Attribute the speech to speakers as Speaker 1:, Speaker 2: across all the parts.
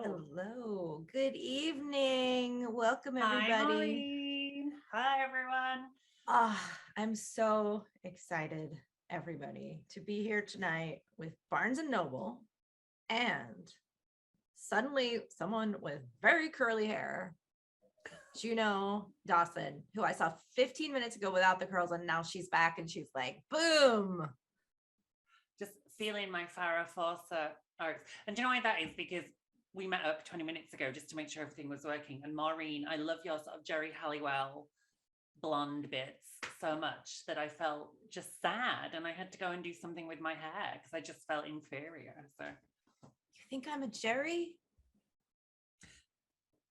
Speaker 1: Hello.
Speaker 2: Hello. Good evening. Welcome,
Speaker 1: Hi,
Speaker 2: everybody.
Speaker 1: Maureen. Hi, everyone.
Speaker 2: I'm so excited, everybody, to be here tonight with Barnes and Noble and suddenly someone with very curly hair, Juno Dawson, who I saw 15 minutes ago without the curls, and now she's back and she's like, boom.
Speaker 1: Just feeling my Farrah Fawcett arcs. And do you know why that is? Because we met up 20 minutes ago just to make sure everything was working. And Maureen, I love your sort of Jerry Halliwell blonde bits so much that I felt just sad. And I had to go and do something with my hair because I just felt inferior. So,
Speaker 2: You think I'm a Jerry?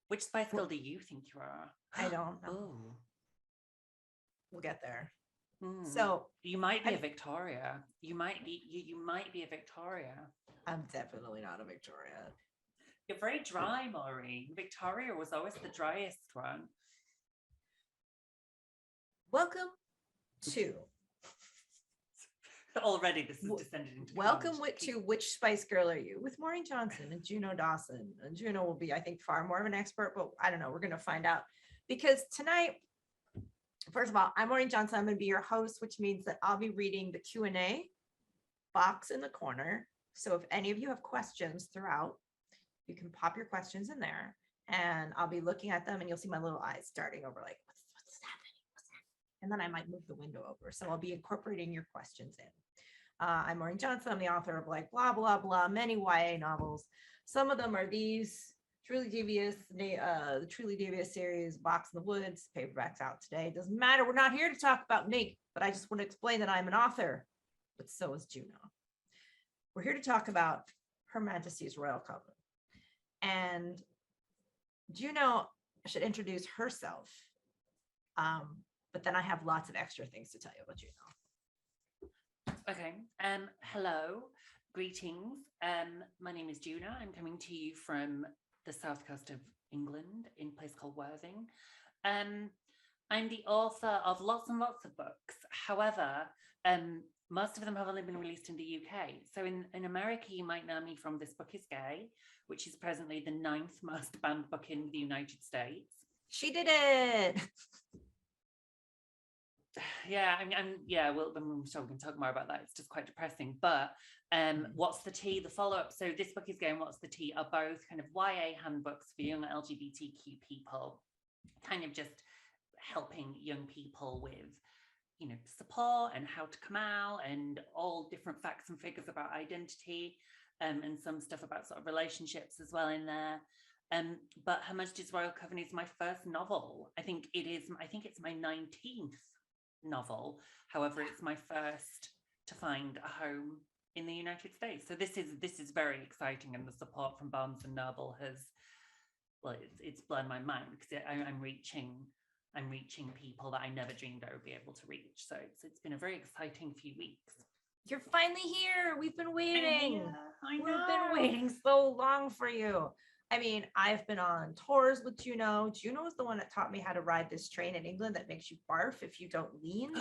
Speaker 1: which Spice Girl do you think you are?
Speaker 2: I don't know.
Speaker 1: Oh.
Speaker 2: We'll get there.
Speaker 1: Mm.
Speaker 2: So
Speaker 1: you might be a Victoria. You might be a Victoria.
Speaker 2: I'm definitely not a Victoria.
Speaker 1: You're very dry, Maureen. Victoria was always the driest one.
Speaker 2: Welcome to
Speaker 1: already this is descended into
Speaker 2: welcome to Which Spice Girl Are You with Maureen Johnson and Juno Dawson. And Juno will be, I think, far more of an expert, but I don't know, we're going to find out. Because tonight, first of all, I'm Maureen Johnson. I'm going to be your host, which means that I'll be reading the Q&A box in the corner. So if any of you have questions throughout, you can pop your questions in there and I'll be looking at them and you'll see my little eyes darting over like, what's happening? What's happening? And then I might move the window over. So I'll be incorporating your questions in. I'm Maureen Johnson. I'm the author of like blah, blah, blah, many YA novels. Some of them are these Truly Devious, the Truly Devious series, Box in the Woods, paperback's out today. It doesn't matter. We're not here to talk about me, but I just want to explain that I'm an author, but so is Juno. We're here to talk about Her Majesty's Royal Coven. And Juno should introduce herself. But then I have lots of extra things to tell you about Juno.
Speaker 1: Okay. Hello. Greetings. My name is Juno. I'm coming to you from the south coast of England in a place called Worthing. I'm the author of lots and lots of books. However, most of them have only been released in the UK. So in America, you might know me from This Book is Gay, which is presently the 9th most banned book in the United States.
Speaker 2: She did it.
Speaker 1: Yeah, I'm sure we can talk more about that. It's just quite depressing. But What's the Tea? The follow-up. So This Book is Gay and What's the Tea are both kind of YA handbooks for young LGBTQ people, kind of just helping young people with, you know, support and how to come out and all different facts and figures about identity, and some stuff about sort of relationships as well in there. But Her Majesty's Royal Coven is my first novel. I think it's my 19th novel. However, it's my first to find a home in the United States. So this is very exciting, and the support from Barnes and Noble has, well, it's blown my mind because I'm reaching people that I never dreamed I would be able to reach. So it's been a very exciting few weeks.
Speaker 2: You're finally here. We've been waiting.
Speaker 1: I know.
Speaker 2: We've been waiting so long for you. I mean, I've been on tours with Juno. Juno is the one that taught me how to ride this train in England that makes you barf if you don't lean.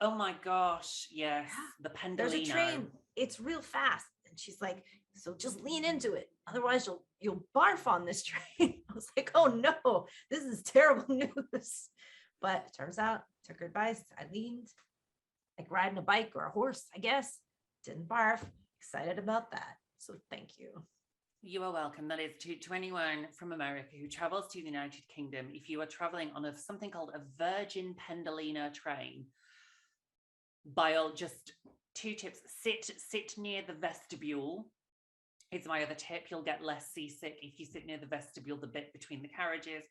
Speaker 1: Oh my gosh, yes. The Pendolino.
Speaker 2: There's a train. It's real fast. And she's like, so just lean into it. Otherwise you'll barf on this train. I was like, oh no, this is terrible news. But it turns out, took her advice. I leaned like riding a bike or a horse, I guess. Didn't barf. Excited about that. So thank you.
Speaker 1: You are welcome. That is to anyone from America who travels to the United Kingdom. If you are traveling on something called a Virgin Pendolino train, by all, just 2 tips: sit near the vestibule. It's my other tip. You'll get less seasick if you sit near the vestibule, the bit between the carriages.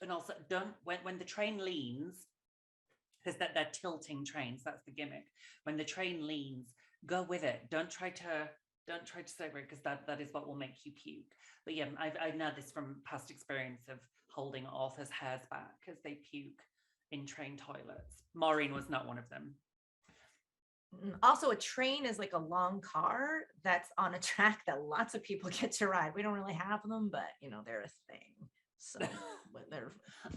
Speaker 1: And also, don't when the train leans, because they're tilting trains. That's the gimmick. When the train leans, go with it. Don't try to stay over it, because that is what will make you puke. But yeah, I know this from past experience of holding authors' hairs back as they puke in train toilets. Maureen was not one of them.
Speaker 2: Also, a train is like a long car that's on a track that lots of people get to ride. We don't really have them, but you know, they're a thing. So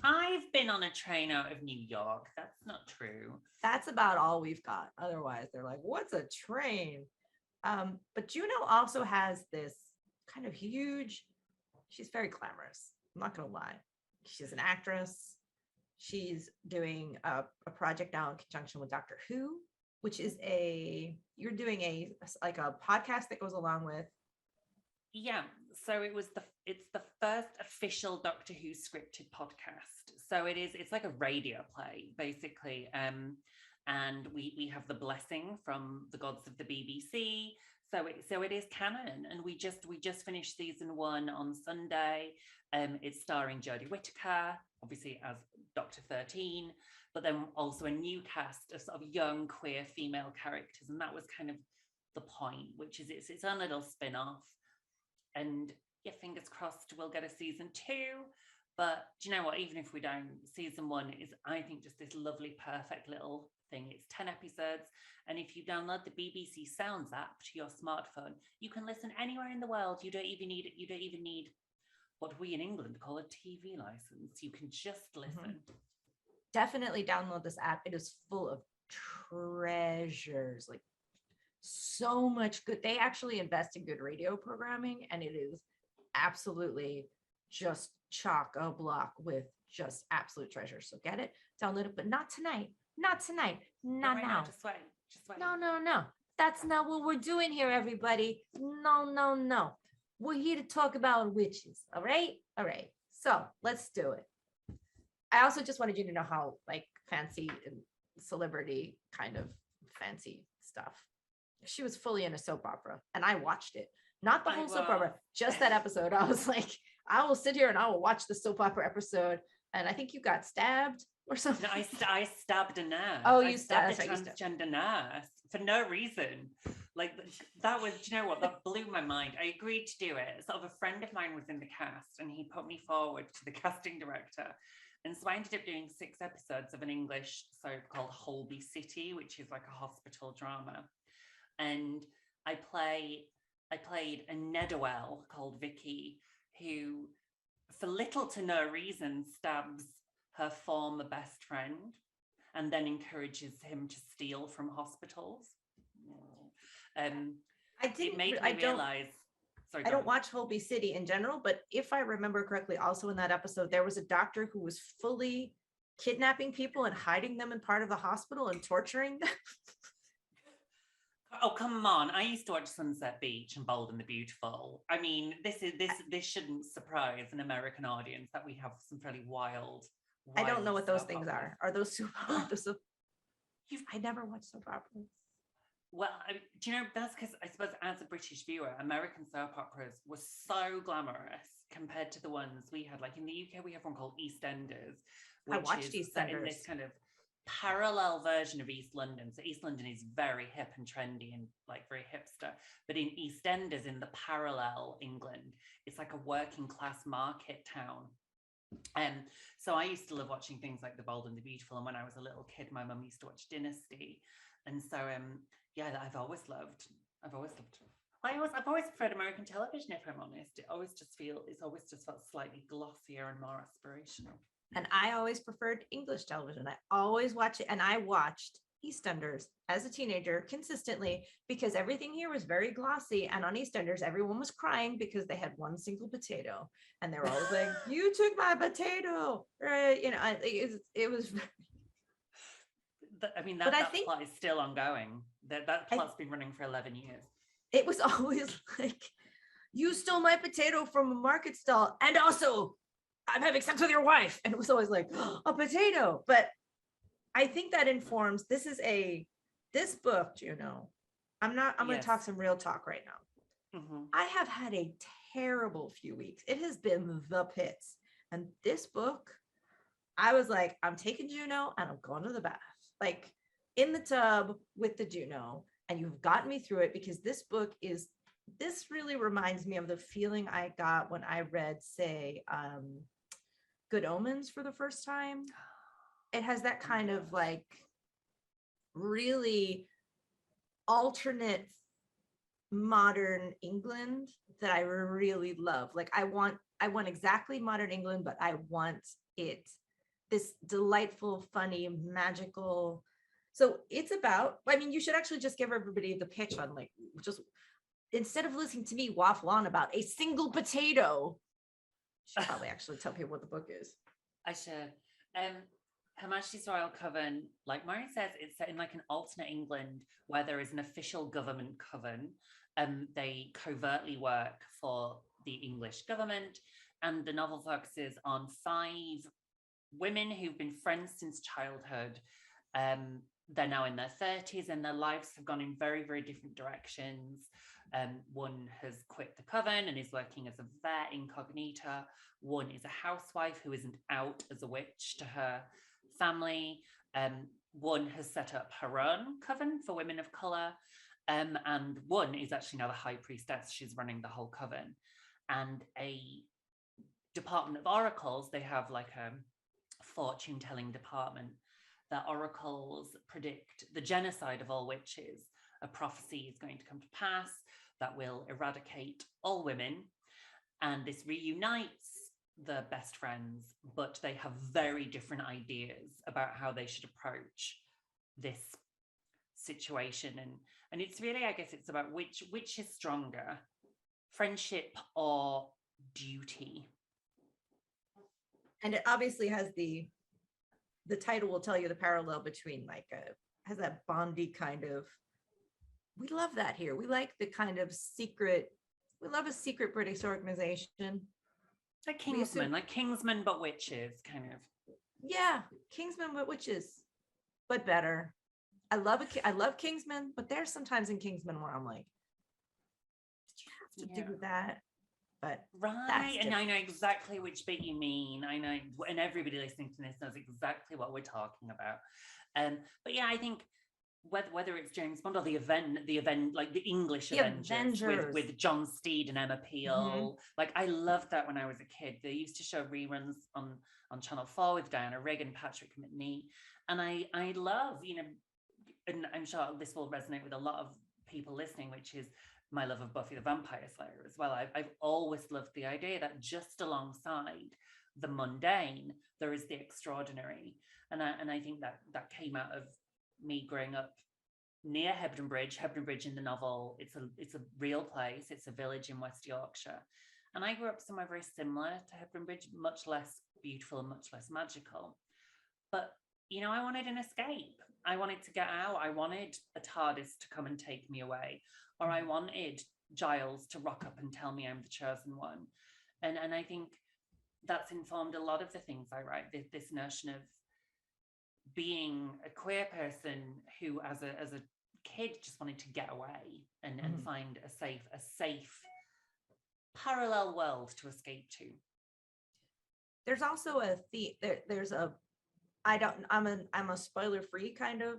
Speaker 1: I've been on a train out of New York. That's not true.
Speaker 2: That's about all we've got. Otherwise, they're like, what's a train? But Juno also has this kind of huge she's very glamorous. I'm not gonna lie. She's an actress. She's doing a project now in conjunction with Doctor Who, which is you're doing a podcast that goes along with.
Speaker 1: Yeah, so it's the first official Doctor Who scripted podcast. So it's like a radio play basically, and we have the blessing from the gods of the BBC. So it is canon, and we just finished season 1 on Sunday. It's starring Jodie Whittaker, obviously as Dr. 13, but then also a new cast of sort of young queer female characters, and that was kind of the point, which is its own little spin-off. And yeah, fingers crossed we'll get a season 2. But do you know what? Even if we don't, season 1 is, I think, just this lovely, perfect little thing. It's 10 episodes, and if you download the BBC Sounds app to your smartphone, you can listen anywhere in the world. You don't even need what we in England call a TV license. You can just listen.
Speaker 2: Definitely download this app. It is full of treasures, like so much good. They actually invest in good radio programming, and it is absolutely just chock a block with just absolute treasures. So get it, download it, but not tonight. Not tonight. Not
Speaker 1: right
Speaker 2: now.
Speaker 1: Just wait.
Speaker 2: No. That's not what we're doing here, everybody. No. We're here to talk about witches. All right. So let's do it. I also just wanted you to know how like fancy and celebrity kind of fancy stuff. She was fully in a soap opera, and I watched it. Not the whole soap opera, just that episode. I was like, I will sit here and I will watch the soap opera episode. And I think you got stabbed or something.
Speaker 1: No, I stabbed a nurse.
Speaker 2: Oh,
Speaker 1: you stabbed a
Speaker 2: right,
Speaker 1: transgender nurse for no reason. Like that was, do you know what? That blew my mind. I agreed to do it. Sort of a friend of mine was in the cast, and he put me forward to the casting director. And so I ended up doing 6 episodes of an English soap called Holby City, which is like a hospital drama. And I played a Nedowell called Vicky, who, for little to no reason, stabs her former best friend and then encourages him to steal from hospitals. It made me realize. Sorry,
Speaker 2: I don't watch Holby City in general, but if I remember correctly, also in that episode, there was a doctor who was fully kidnapping people and hiding them in part of the hospital and torturing them.
Speaker 1: Oh, come on. I used to watch Sunset Beach and Bold and the Beautiful. I mean, this shouldn't surprise an American audience that we have some fairly wild
Speaker 2: I don't know what those things are. Are those soap operas? I never watched soap operas.
Speaker 1: Well, do you know, that's because I suppose as a British viewer, American soap operas were so glamorous compared to the ones we had. Like in the UK, we have one called EastEnders, which is set in this kind of parallel version of East London. So East London is very hip and trendy and like very hipster, but in EastEnders, in the parallel England, it's like a working class market town. So I used to love watching things like The Bold and the Beautiful, and when I was a little kid, my mum used to watch Dynasty, and so yeah, I've always loved. I've always preferred American television, if I'm honest. It's always just felt slightly glossier and more aspirational.
Speaker 2: And I always preferred English television. I always watch it, and I watched EastEnders as a teenager consistently because everything here was very glossy. And on EastEnders, everyone was crying because they had one single potato, and they were always like, "You took my potato," right? You know, it was.
Speaker 1: I mean, that plot is still ongoing. That plot's been running for 11 years.
Speaker 2: It was always like, "You stole my potato from a market stall, and also I'm having sex with your wife." And it was always like, "Oh, a potato." But I think that informs, this book, Juno. I'm going to talk some real talk right now. Mm-hmm. I have had a terrible few weeks. It has been the pits. And this book, I was like, I'm taking Juno and I'm going to the bath, like in the tub with the Juno. And you've gotten me through it, because this really reminds me of the feeling I got when I read, say, Good Omens for the first time. It has that kind of like really alternate modern England that I really love. Like I want exactly modern England, but I want this delightful, funny, magical. So it's about, I mean, you should actually just give everybody the pitch on, like, just instead of listening to me waffle on about a single potato, should probably actually tell people what the book is.
Speaker 1: I should. Her Majesty's Royal Coven, like Maureen says, it's set in like an alternate England where there is an official government coven. They covertly work for the English government, and the novel focuses on 5 women who've been friends since childhood. They're now in their 30s and their lives have gone in very, very different directions. One has quit the coven and is working as a vet incognita. One is a housewife who isn't out as a witch to her family. One has set up her own coven for women of colour. And one is actually now the high priestess. She's running the whole coven. And a department of oracles, they have like a fortune telling department. The oracles predict the genocide of all witches. A prophecy is going to come to pass that will eradicate all women. And this reunites the best friends, but they have very different ideas about how they should approach this situation. And it's really, I guess it's about which is stronger, friendship or duty.
Speaker 2: And it obviously has the title will tell you the parallel between has that Bondy kind of, we love that here. We like the kind of secret, we love a secret British organization.
Speaker 1: Like Kingsman, but witches, kind of.
Speaker 2: Yeah, Kingsman, but witches, but better. I love Kingsman, but there's sometimes in Kingsman where I'm like, did you have to do that? But
Speaker 1: right, and I know exactly which bit you mean. I know, and everybody listening to this knows exactly what we're talking about. But yeah, I think whether it's James Bond or the event, like the English Avengers. With John Steed and Emma Peel. Mm-hmm. Like I loved that when I was a kid. They used to show reruns on Channel 4 with Diana Rigg and Patrick Macnee, and I love, and I'm sure this will resonate with a lot of people listening, which is my love of Buffy the Vampire Slayer as well. I've always loved the idea that just alongside the mundane, there is the extraordinary. And I think that came out of me growing up near Hebden Bridge in the novel. It's a real place. It's a village in West Yorkshire. And I grew up somewhere very similar to Hebden Bridge, much less beautiful, much less magical. But, I wanted an escape. I wanted to get out. I wanted a TARDIS to come and take me away. Or I wanted Giles to rock up and tell me I'm the chosen one. And I think that's informed a lot of the things I write, this notion of being a queer person who as a kid just wanted to get away and find a safe parallel world to escape to.
Speaker 2: There's also I'm a spoiler-free kind of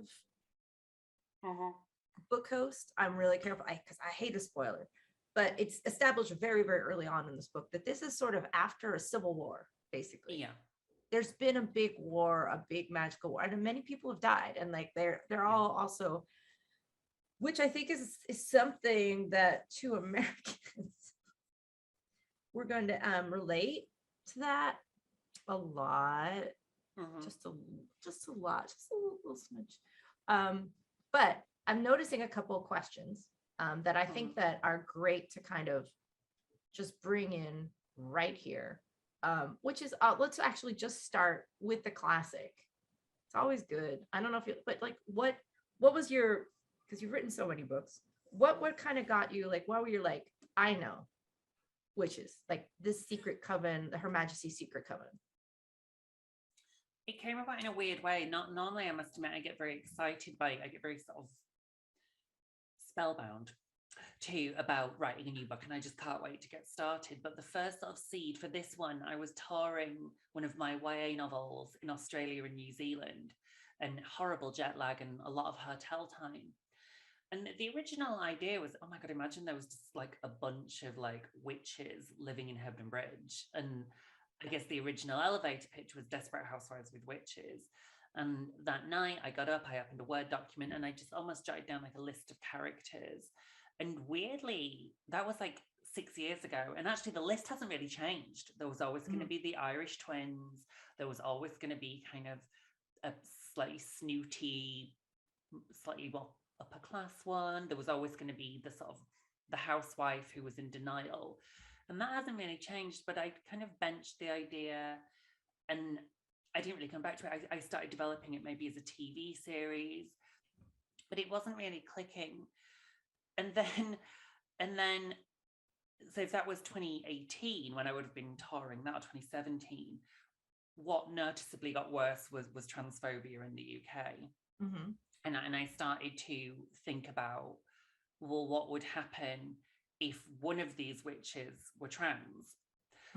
Speaker 2: book host. I'm really careful because I hate a spoiler, but it's established very, very early on in this book that this is sort of after a civil war, basically.
Speaker 1: Yeah.
Speaker 2: There's been a big war, a big magical war, and many people have died, and like they're all also, which I think is something that to Americans we're going to relate to that a lot, just a little smidge. But I'm noticing a couple of questions that I think that are great to kind of just bring in right here. Which is, let's actually just start with the classic. It's always good. I don't know if you, but like, what was your, because you've written so many books, what kind of got you, like, what were you like, I know, witches, like this secret coven, Her Majesty's Secret Coven?
Speaker 1: It came about in a weird way. Not normally, I must admit, I get very excited I get very sort of spellbound about writing a new book, and I just can't wait to get started. But the first sort of seed for this one, I was touring one of my YA novels in Australia and New Zealand, and horrible jet lag and a lot of hotel time. And the original idea was, oh my God, imagine there was just like a bunch of like witches living in Hebden Bridge. And I guess the original elevator pitch was Desperate Housewives with Witches. And that night I got up, I opened a Word document, and I just almost jotted down like a list of characters. And weirdly, that was like 6 years ago. And actually the list hasn't really changed. There was always going to be the Irish twins. There was always going to be kind of a slightly snooty, slightly more upper class one. There was always going to be the sort of the housewife who was in denial. And that hasn't really changed, but I kind of benched the idea and I didn't really come back to it. I started developing it maybe as a TV series, but it wasn't really clicking. And then, so if that was 2018 when I would have been touring that, or 2017, what noticeably got worse was transphobia in the UK.
Speaker 2: Mm-hmm.
Speaker 1: And I started to think about, well, what would happen if one of these witches were trans?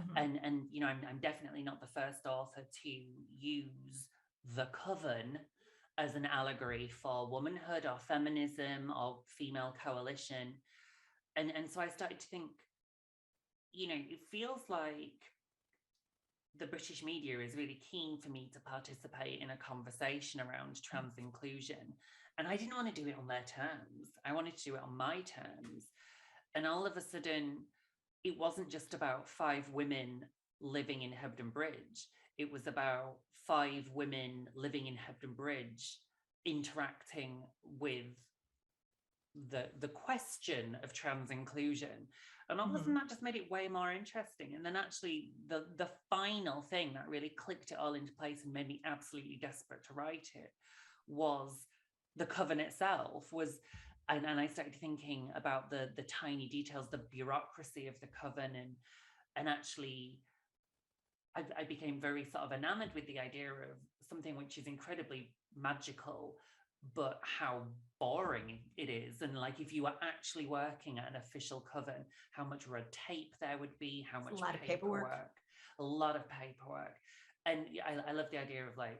Speaker 2: Mm-hmm.
Speaker 1: And you know, I'm definitely not the first author to use the coven as an allegory for womanhood or feminism or female coalition. And so I started to think, you know, it feels like the British media is really keen for me to participate in a conversation around trans inclusion. And I didn't want to do it on their terms. I wanted to do it on my terms. And all of a sudden, it wasn't just about 5 women living in Hebden Bridge. It was about 5 women living in Hebden Bridge interacting with the question of trans inclusion. And all of a sudden that just made it way more interesting. And then actually the final thing that really clicked it all into place and made me absolutely desperate to write it was the coven itself. And I started thinking about the tiny details, the bureaucracy of the coven, and actually I became very sort of enamored with the idea of something which is incredibly magical, but how boring it is. And like, if you were actually working at an official coven, how much red tape there would be, how much paperwork, a lot of paperwork. And I love the idea of, like,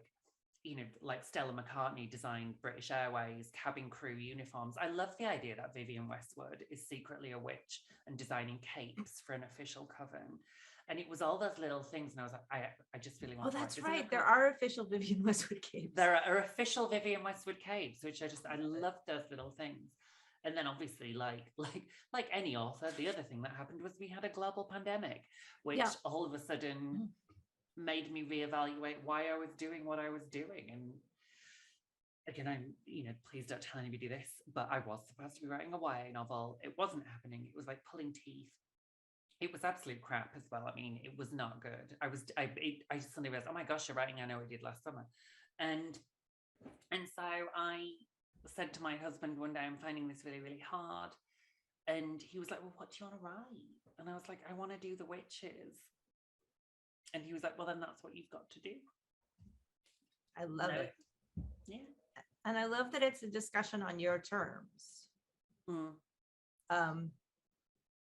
Speaker 1: you know, like Stella McCartney designed British Airways cabin crew uniforms. I love the idea that Vivienne Westwood is secretly a witch and designing capes for an official coven. And it was all those little things, and I was like, I just really want
Speaker 2: Oh,
Speaker 1: to
Speaker 2: that's
Speaker 1: write.
Speaker 2: right. There are official Vivienne Westwood capes.
Speaker 1: There are official Vivienne Westwood capes, which I love those little things. And then obviously, like any author, the other thing that happened was we had a global pandemic, which all of a sudden made me reevaluate why I was doing what I was doing. And again, I'm, you know, please don't tell anybody this, but I was supposed to be writing a YA novel. It wasn't happening. It was like pulling teeth. It was absolute crap as well. I mean, it was not good. I just suddenly realized, oh my gosh, you're writing I Know I Did last summer. And so I said to my husband one day, I'm finding this really, really hard. And he was like, well, what do you want to write? And I was like, I want to do The Witches. And he was like, well, then that's what you've got to do.
Speaker 2: I love it.
Speaker 1: Yeah.
Speaker 2: And I love that it's a discussion on your terms.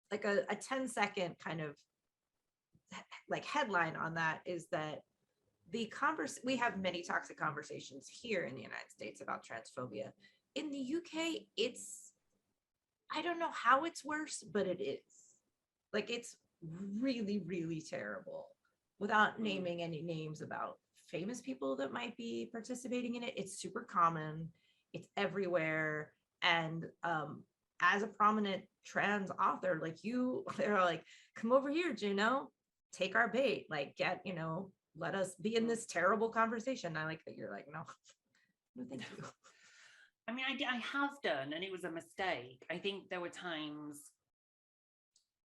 Speaker 2: Like a 10-second kind of like headline on that is that we have many toxic conversations here in the United States about transphobia. In the UK, I don't know how it's worse, but it is. Like, it's really, really terrible. Without naming any names about famous people that might be participating in it, it's super common. It's everywhere. And as a prominent trans author, like you, they're like, come over here, Juno, take our bait, like let us be in this terrible conversation. I like that you're like, no, thank you.
Speaker 1: I mean, I have done, and it was a mistake. I think there were times,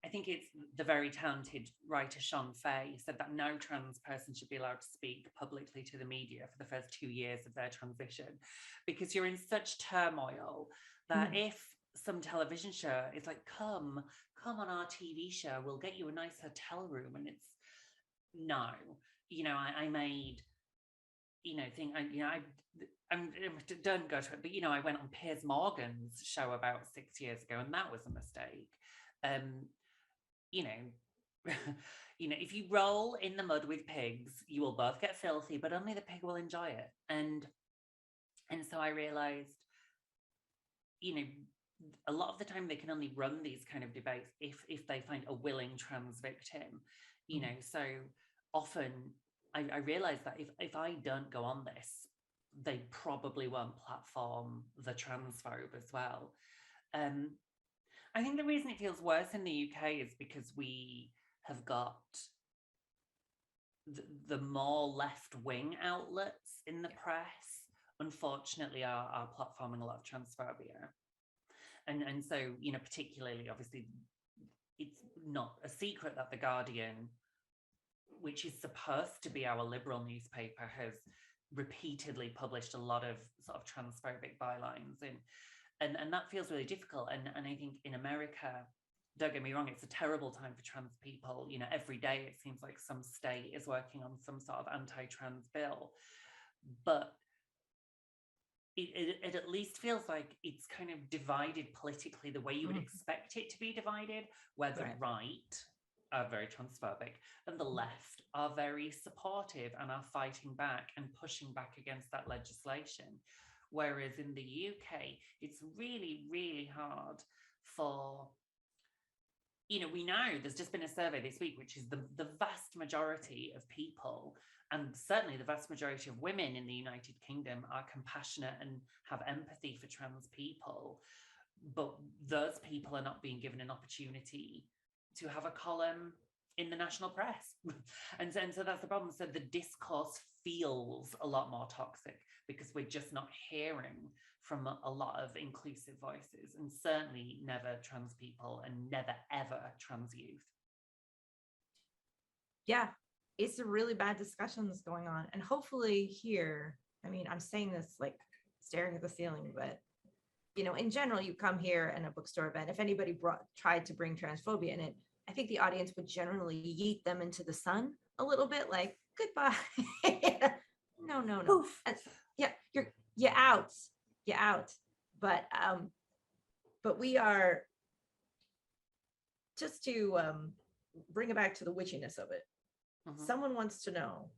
Speaker 1: I think it's the very talented writer Sean Fay said that no trans person should be allowed to speak publicly to the media for the first 2 years of their transition, because you're in such turmoil that if some television show is like, come on our TV show, we'll get you a nice hotel room, and it's no, I made, don't go to it, but I went on Piers Morgan's show about 6 years ago, and that was a mistake. If you roll in the mud with pigs, you will both get filthy, but only the pig will enjoy it. And so I realized, a lot of the time they can only run these kind of debates if they find a willing trans victim, so often I realized that if I don't go on this, they probably won't platform the transphobe as well. I think the reason it feels worse in the UK is because we have got the more left-wing outlets in the press, unfortunately, are platforming a lot of transphobia. And so, particularly, obviously, it's not a secret that The Guardian, which is supposed to be our liberal newspaper, has repeatedly published a lot of sort of transphobic bylines, and that feels really difficult. And I think in America, don't get me wrong, it's a terrible time for trans people. You know, every day it seems like some state is working on some sort of anti-trans bill, but it at least feels like it's kind of divided politically the way you would expect it to be divided, where the right are very transphobic and the left are very supportive and are fighting back and pushing back against that legislation. Whereas in the UK, it's really, really hard for, you know, we know there's just been a survey this week, which is the vast majority of people, and certainly the vast majority of women in the United Kingdom, are compassionate and have empathy for trans people. But those people are not being given an opportunity to have a column in the national press. and so that's the problem. So the discourse feels a lot more toxic because we're just not hearing from a lot of inclusive voices, and certainly never trans people and never ever trans youth.
Speaker 2: Yeah, it's a really bad discussion that's going on. And hopefully here, I mean, I'm saying this like staring at the ceiling, but you know, in general, you come here in a bookstore event, if anybody tried to bring transphobia in it, I think the audience would generally yeet them into the sun a little bit, like, goodbye. No. Yeah, you're out. But we are, just to bring it back to the witchiness of it. Someone wants to know,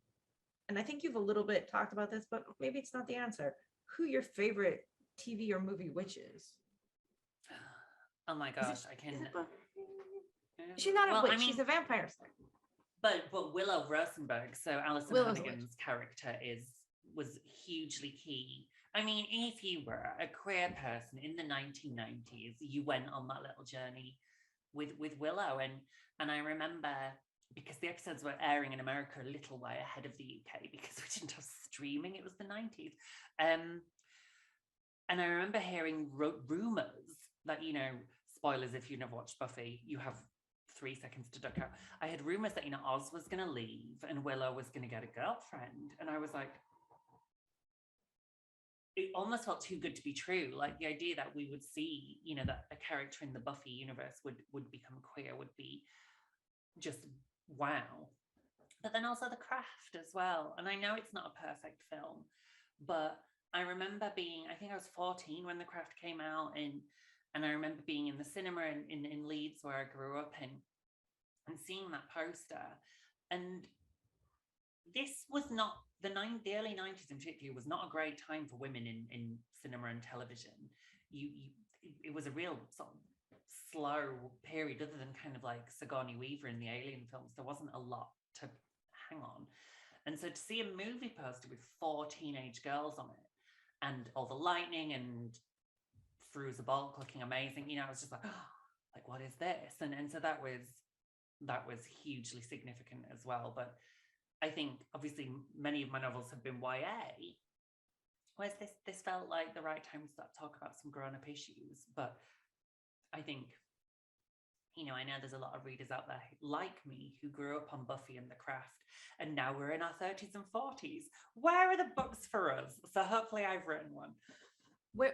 Speaker 2: and I think you've a little bit talked about this, but maybe it's not the answer, who your favorite TV or movie witch is.
Speaker 1: Oh my gosh, I can.
Speaker 2: She's not a witch, she's a vampire.
Speaker 1: But Willow Rosenberg, so Alison Hannigan's character was hugely key. I mean, if you were a queer person in the 1990s, you went on that little journey with Willow, and I remember, because the episodes were airing in America a little way ahead of the UK because we didn't have streaming, it was the 90s. And I remember hearing rumors that, you know, spoilers if you never watched Buffy, you have 3 seconds to duck out. I had rumors that, you know, Oz was going to leave and Willow was going to get a girlfriend. And I was like, it almost felt too good to be true. Like the idea that we would see, you know, that a character in the Buffy universe would become queer would be just wow. But then also The Craft as well. And I know it's not a perfect film, but I remember I think I was 14 when The Craft came out, and I remember being in the cinema in Leeds where I grew up and seeing that poster. And this was not, the early 90s in particular was not a great time for women in cinema and television. It was a real sort of slow period, other than kind of like Sigourney Weaver in the Alien films. There wasn't a lot to hang on. And so to see a movie poster with 4 teenage girls on it and all the lightning and Fairuza Balk looking amazing, you know, I was just like, oh, like, what is this? And so that was hugely significant as well. But I think obviously many of my novels have been YA, whereas this felt like the right time to start talk about some grown-up issues. But I think, you know, I know there's a lot of readers out there like me who grew up on Buffy and The Craft, and now we're in our 30s and 40s. Where are the books for us? So hopefully I've written one.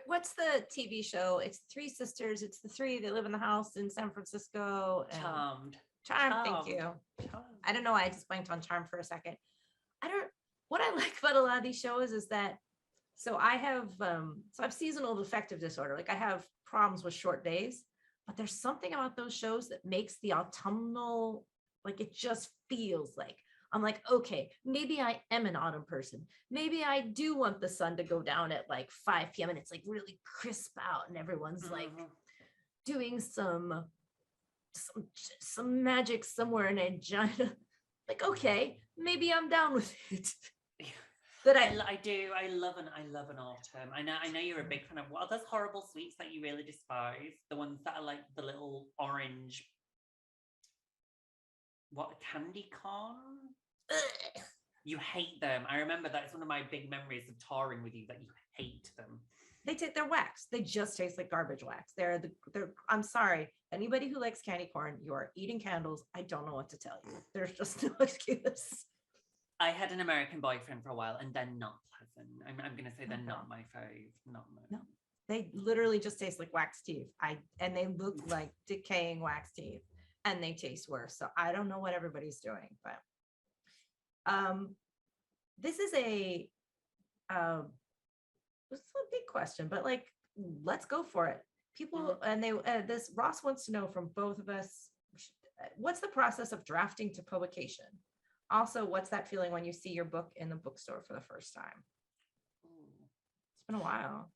Speaker 2: What's the TV show? It's 3 sisters. It's the 3 that live in the house in San Francisco.
Speaker 1: Charmed.
Speaker 2: Thank you. Charmed. I don't know why I just blanked on Charmed for a second. What I like about a lot of these shows is that, so I have seasonal affective disorder. Like I have problems with short days, but there's something about those shows that makes the autumnal, like it just feels like, I'm like, okay, maybe I am an autumn person. Maybe I do want the sun to go down at like 5 p.m. and it's like really crisp out and everyone's like doing some magic somewhere in a giant, like, okay, maybe I'm down with it.
Speaker 1: But I love an autumn. I know you're a big fan of, what are those horrible sweets that you really despise? The ones that are like the little orange, what, candy corn? You hate them. I remember that's one of my big memories of touring with you, that you hate them.
Speaker 2: they're wax. They just taste like garbage wax. They're I'm sorry. Anybody who likes candy corn, you are eating candles. I don't know what to tell you. There's just no excuse.
Speaker 1: I had an American boyfriend for a while, and they're not pleasant. I'm going to say they're not my fave. Not my.
Speaker 2: No, they literally just taste like wax teeth. And they look like decaying wax teeth, and they taste worse. So I don't know what everybody's doing, but this is a big question, but like, let's go for it. People, and this Ross wants to know from both of us, what's the process of drafting to publication? Also, what's that feeling when you see your book in the bookstore for the first time? It's been a while.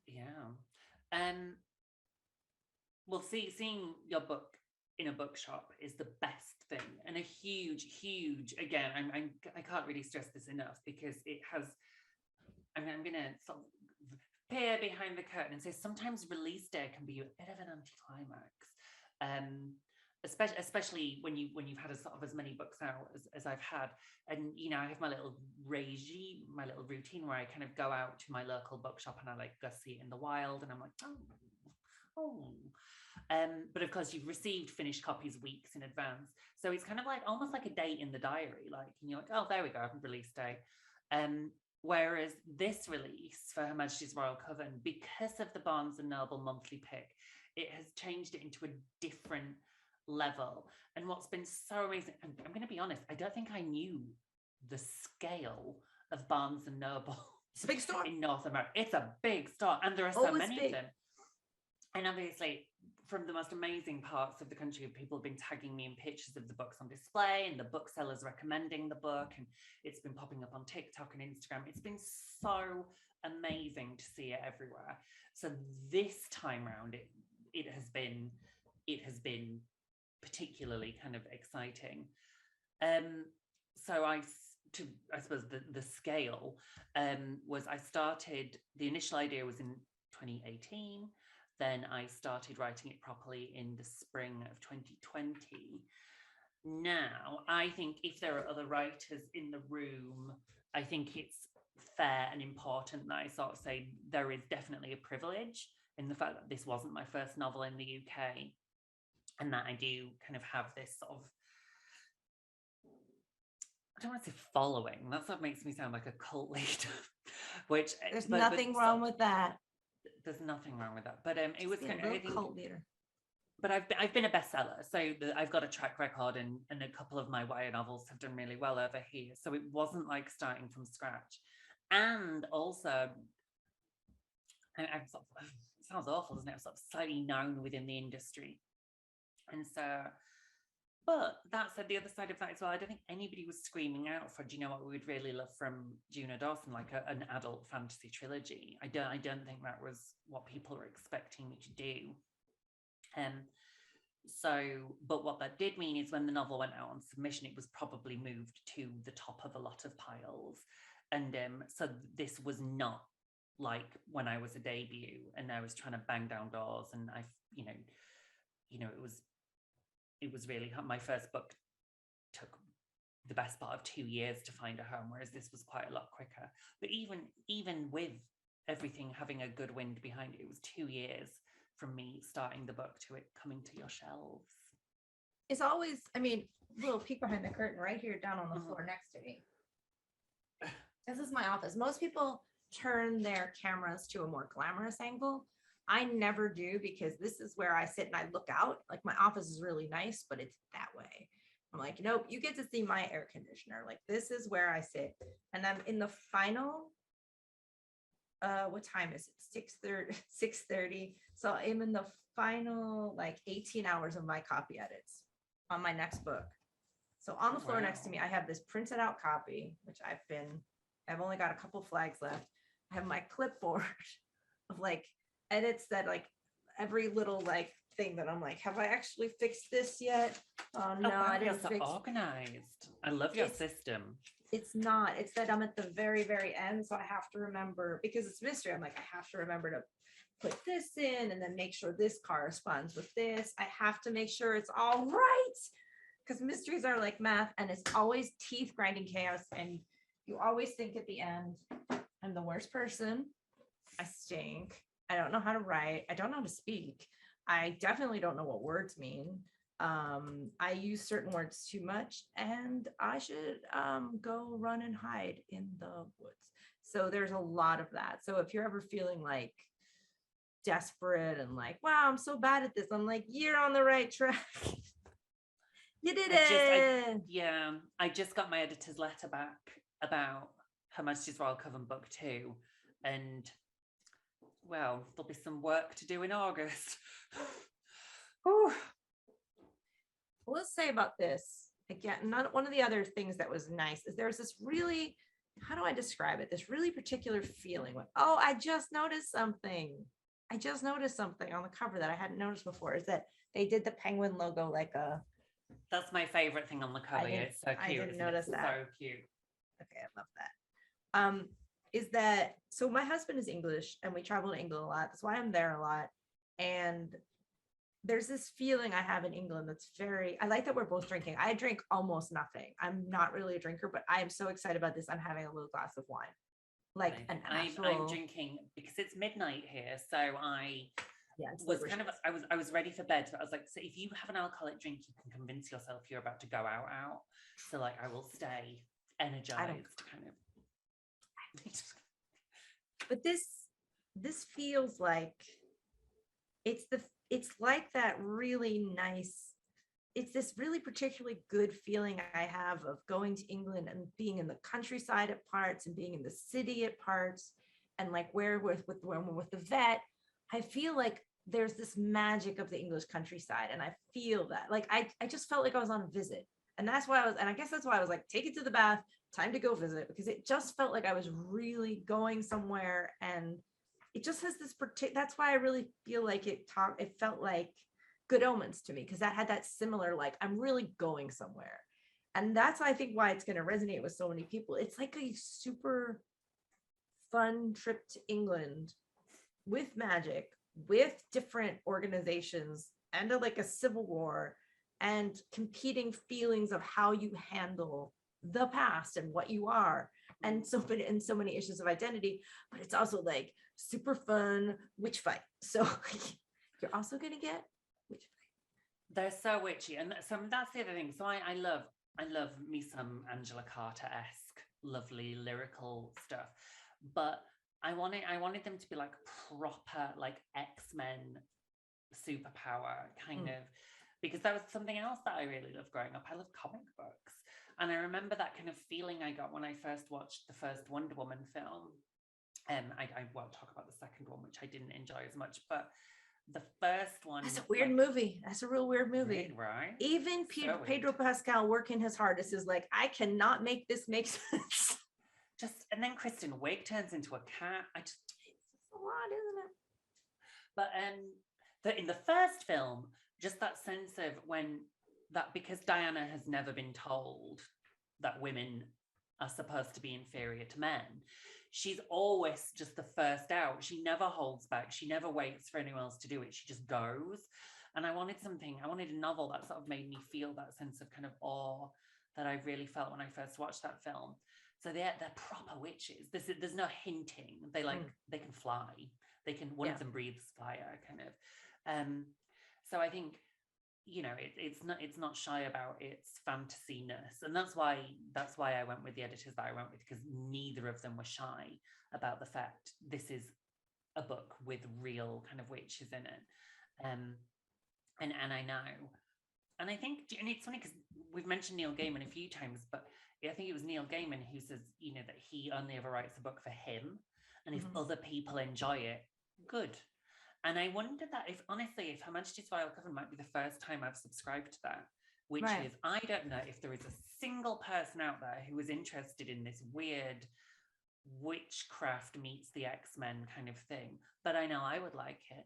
Speaker 1: Yeah. Well, seeing your book in a bookshop is the best thing, and a huge, again, I can't really stress this enough, because it has, I'm going to sort of peer behind the curtain and say sometimes release day can be a bit of an anticlimax. Especially when you've had as many books out as I've had, and I have my little regime, my little routine where I kind of go out to my local bookshop and I like go see it in the wild, and I'm like, but of course you've received finished copies weeks in advance, so it's kind of like almost like a date in the diary, like, and you're like, oh, there we go, release day. Whereas this release for Her Majesty's Royal Coven, because of the Barnes and Noble monthly pick, it has changed it into a different level. And what's been so amazing, I'm going to be honest, I don't think I knew the scale of Barnes and Noble.
Speaker 2: It's a big store
Speaker 1: in North America. It's a big store, and there are so many of them. And obviously, from the most amazing parts of the country, people have been tagging me in pictures of the books on display, and the booksellers recommending the book, and it's been popping up on TikTok and Instagram. It's been so amazing to see it everywhere. So this time round, it has been particularly kind of exciting. So I suppose the scale was, I started, the initial idea was in 2018. Then I started writing it properly in the spring of 2020. Now, I think if there are other writers in the room, I think it's fair and important that I sort of say there is definitely a privilege in the fact that this wasn't my first novel in the UK, and that I do kind of have this sort of, I don't want to say following, that sort of makes me sound like a cult leader, which
Speaker 2: there's nothing wrong with that.
Speaker 1: There's nothing wrong with that, but it was kind of
Speaker 2: cult leader.
Speaker 1: But I've been a bestseller, so I've got a track record, and a couple of my YA novels have done really well over here. So it wasn't like starting from scratch, and also, I'm sort of, it sounds awful, doesn't it? I'm sort of slightly known within the industry, and so. But that said, the other side of that as well, I don't think anybody was screaming out for, do you know what we would really love from Juno Dawson, like an adult fantasy trilogy. I don't think that was what people were expecting me to do. But what that did mean is when the novel went out on submission, it was probably moved to the top of a lot of piles. And so this was not like when I was a debut and I was trying to bang down doors, and it was really hard. My first book took the best part of 2 years to find a home, whereas this was quite a lot quicker. But even with everything having a good wind behind it, it was 2 years from me starting the book to it coming to your shelves.
Speaker 2: It's always, I mean, a little peek behind the curtain right here down on the floor next to me. This is my office. Most people turn their cameras to a more glamorous angle. I never do, because this is where I sit and I look out. Like, my office is really nice, but it's that way. I'm like, nope, you get to see my air conditioner. Like, this is where I sit. And I'm in the final, what time is it? 6:30. So I'm in the final like 18 hours of my copy edits on my next book. So on the floor next to me, I have this printed out copy, which I've only got a couple flags left. I have my clipboard of like edits that like every little like thing that I'm like, have I actually fixed this yet? Oh no, I didn't
Speaker 1: fix. Organized. I love your system.
Speaker 2: It's not. It's that I'm at the very, very end, so I have to remember, because it's mystery. I'm like, I have to remember to put this in and then make sure this corresponds with this. I have to make sure it's all right, because mysteries are like math, and it's always teeth grinding chaos. And you always think at the end, I'm the worst person. I stink. I don't know how to write. I don't know how to speak. I definitely don't know what words mean. I use certain words too much, and I should go run and hide in the woods. So there's a lot of that. So if you're ever feeling like desperate and like, wow, I'm so bad at this, I'm like, you're on the right track. You did it.
Speaker 1: I just got my editor's letter back about Her Majesty's Royal Coven Book 2, and well, there'll be some work to do in August.
Speaker 2: Let's say about this again. One of the other things that was nice is there's this really, how do I describe it? This really particular feeling. Oh, I just noticed something. on the cover that I hadn't noticed before. Is that they did the penguin logo like a.
Speaker 1: That's my favorite thing on the cover. It's so cute.
Speaker 2: I didn't notice that.
Speaker 1: So cute.
Speaker 2: Okay, I love that. Is that so? My husband is English, and we travel to England a lot. That's why I'm there a lot. And there's this feeling I have in England that's I like that we're both drinking. I drink almost nothing. I'm not really a drinker, but I am so excited about this. I'm having a little glass of wine. Like an actual...
Speaker 1: I'm drinking because it's midnight here. So I was ready for bed, but I was like, so if you have an alcoholic drink, you can convince yourself you're about to go out. So like I will stay energized kind of.
Speaker 2: But this feels like it's like that really nice, it's this really particularly good feeling I have of going to England and being in the countryside at parts and being in the city at parts, and like when we're with the vet, I feel like there's this magic of the English countryside, and I feel that like I just felt like I was on a visit, and I guess that's why I was like, take it to the bath, time to go visit, because it just felt like I was really going somewhere, and it just has this that's why I really feel like it felt like Good Omens to me, because that had that similar, like, I'm really going somewhere. And that's, I think, why it's going to resonate with so many people. It's like a super fun trip to England with magic, with different organizations, and like a civil war, and competing feelings of how you handle the past and what you are, and so many issues of identity. But it's also like super fun witch fight. So you're also going to get witch fight.
Speaker 1: They're so witchy, and that's the other thing. So I love me some Angela Carter-esque, lovely lyrical stuff, but I wanted them to be like proper, like X-Men superpower kind of, because that was something else that I really loved growing up. I love comic books, and I remember that kind of feeling I got when I first watched the first Wonder Woman film. I won't talk about the second one, which I didn't enjoy as much, but the first one.
Speaker 2: That's a weird movie. That's a real weird movie.
Speaker 1: Right?
Speaker 2: Even Pedro Pascal working his hardest is like, I cannot make this make sense.
Speaker 1: And then Kristen Wiig turns into a cat. It's
Speaker 2: a lot, isn't it?
Speaker 1: But in the first film, just that sense of because Diana has never been told that women are supposed to be inferior to men, she's always just the first out. She never holds back. She never waits for anyone else to do it. She just goes. And I wanted a novel that sort of made me feel that sense of kind of awe that I really felt when I first watched that film. So they're proper witches. There's no hinting. They they can fly. They can, one of them breathes fire kind of. So I think, it's not shy about its fantasy-ness, and that's why I went with the editors that I went with, because neither of them were shy about the fact this is a book with real kind of witches in it. And I know, and I think, and it's funny because we've mentioned Neil Gaiman a few times, but I think it was Neil Gaiman who says, that he only ever writes a book for him, and if other people enjoy it, good. And I wonder that if Her Majesty's Royal Coven might be the first time I've subscribed to that, which is, I don't know if there is a single person out there who is interested in this weird witchcraft meets the X-Men kind of thing, but I know I would like it,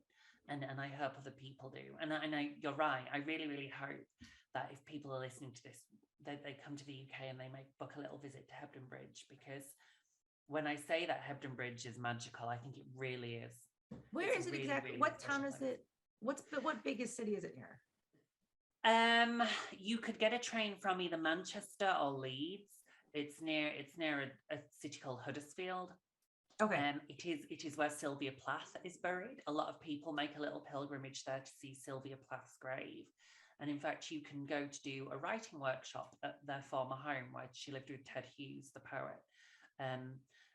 Speaker 1: and I hope other people do. And I know you're right. I really, really hope that if people are listening to this, they come to the UK and they book a little visit to Hebden Bridge, because when I say that Hebden Bridge is magical, I think it really is.
Speaker 2: Where is it exactly? What town is it? What biggest city is it near?
Speaker 1: You could get a train from either Manchester or Leeds. It's near a city called Huddersfield.
Speaker 2: Okay.
Speaker 1: It is where Sylvia Plath is buried. A lot of people make a little pilgrimage there to see Sylvia Plath's grave. And in fact, you can go to do a writing workshop at their former home where she lived with Ted Hughes, the poet.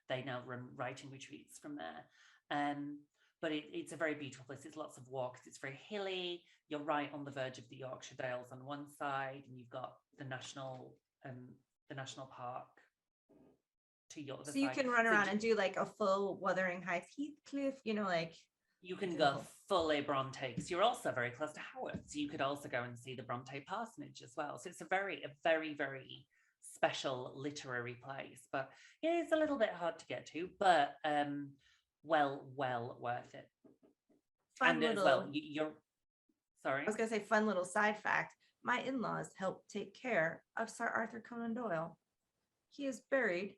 Speaker 1: They now run writing retreats from there. But it's a very beautiful place. It's lots of walks. It's very hilly. You're right on the verge of the Yorkshire Dales on one side, and you've got the national park to your other
Speaker 2: So you
Speaker 1: side.
Speaker 2: can run around and do like a full Wuthering Heights Heathcliff, like
Speaker 1: you can go fully Bronte, because you're also very close to Howard. So you could also go and see the Bronte parsonage as well. So it's a very, very special literary place. But yeah, it's a little bit hard to get to, but well worth it.
Speaker 2: Fun little,
Speaker 1: as well, you're sorry.
Speaker 2: I was gonna say fun little side fact. My in-laws helped take care of Sir Arthur Conan Doyle. He is buried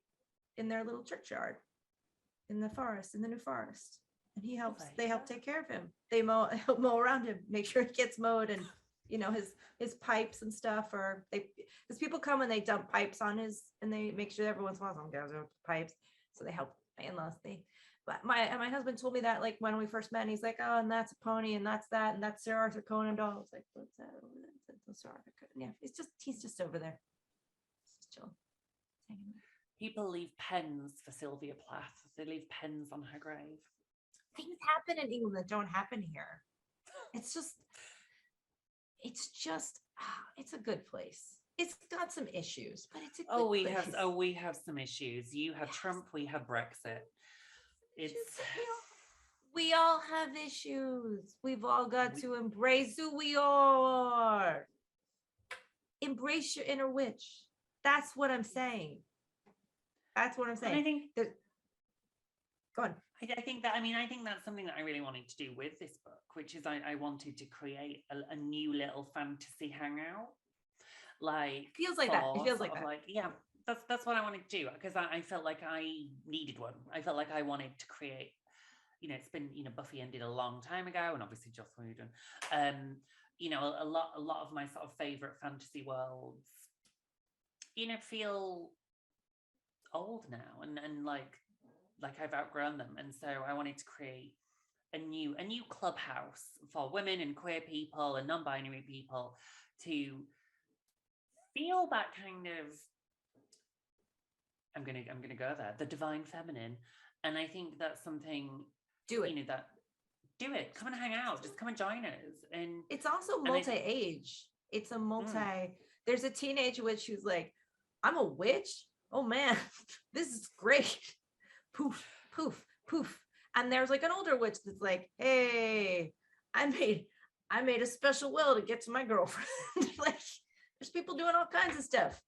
Speaker 2: in their little churchyard in the forest, in the New Forest. And they help take care of him. They help mow around him, make sure it gets mowed, and his pipes and stuff, or because people come and they dump pipes on and they make sure every once in a while someone goes with pipes. So they help my in-laws. But my husband told me that, like, when we first met, and he's like, oh, and that's a pony, and that's that, and that's Sir Arthur Conan Doyle. I was like, what's that over there? That's Sir Arthur Conan. Yeah, he's just over there. Just chill.
Speaker 1: People leave pens for Sylvia Plath. They leave pens on her grave.
Speaker 2: Things happen in England that don't happen here. It's a good place. It's got some issues, but it's a good place.
Speaker 1: We have some issues. You have Trump, we have Brexit.
Speaker 2: We all have issues. We've all got to embrace who we are. Embrace your inner witch. That's what I'm saying. And I think go on.
Speaker 1: I think that's something that I really wanted to do with this book, which is I wanted to create a new little fantasy hangout. Like
Speaker 2: feels like that. It feels like that.
Speaker 1: Like, yeah, that's what I wanted to do, because I felt like I needed one. I felt like I wanted to create. It's been Buffy ended a long time ago, and obviously Joss Whedon. A lot of my sort of favorite fantasy worlds, feel old now, and like I've outgrown them, and so I wanted to create a new clubhouse for women and queer people and non-binary people to feel that kind of, I'm gonna go there, the divine feminine. And I think that's something,
Speaker 2: do it.
Speaker 1: Do it. Come and hang out. Just come and join us. And
Speaker 2: it's also multi-age. It's a there's a teenage witch who's like, I'm a witch. Oh man, this is great. Poof, poof, poof. And there's like an older witch that's like, hey, I made a special will to get to my girlfriend. Like, there's people doing all kinds of stuff.